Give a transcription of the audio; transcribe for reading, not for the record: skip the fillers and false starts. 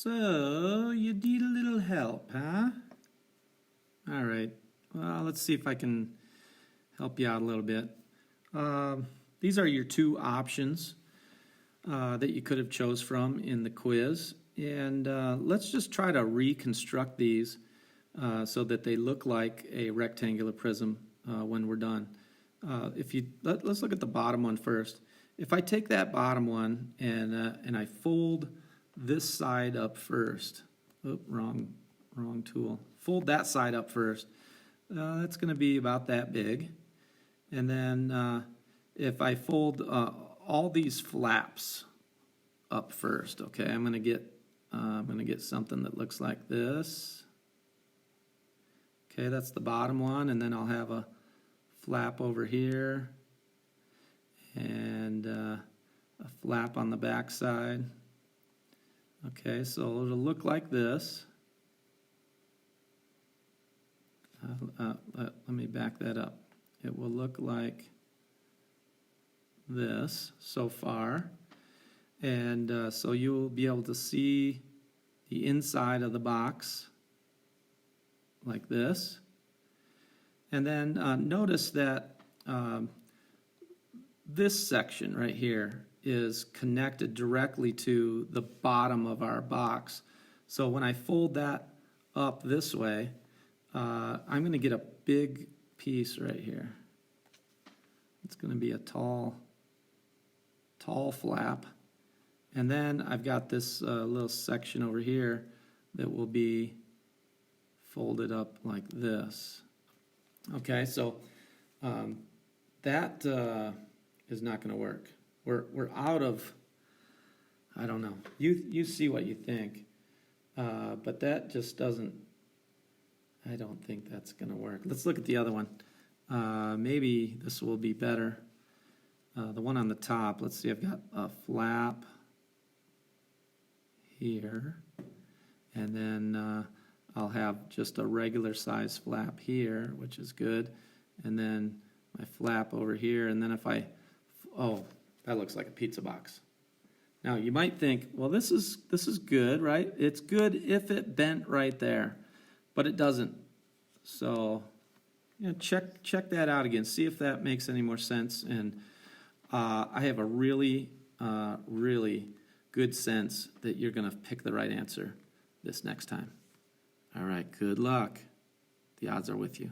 So, you need a little help, huh? All right. Well, let's see if I can help you out a little bit. These are your two options that you could have chose from in the quiz. And let's just try to reconstruct these so that they look like a rectangular prism when we're done. Let's look at the bottom one first. If I take that bottom one and I fold this side up first, wrong tool. Fold that side up first. That's going to be about that big. And then if I fold all these flaps up first, okay, I'm going to get something that looks like this. Okay, that's the bottom one, and then I'll have a flap over here and a flap on the back side. Okay, so it'll look like this. Let me back that up. It will look like this so far. And so you'll be able to see the inside of the box like this. And then notice that this section right here is connected directly to the bottom of our box. So when I fold that up this way, I'm going to get a big piece right here. It's going to be a tall flap. And then I've got this little section over here that will be folded up like this. Okay, so that is not going to work. We're out of, I don't know. You see what you think, but that just doesn't. I don't think that's going to work. Let's look at the other one. Maybe this will be better. The one on the top. Let's see. I've got a flap here, and then I'll have just a regular size flap here, which is good, and then my flap over here, and then if I, that looks like a pizza box. Now you might think, well, this is good, right? It's good if it bent right there, but it doesn't. So, check that out again. See if that makes any more sense. And I have a really good sense that you're going to pick the right answer this next time. All right, good luck. The odds are with you.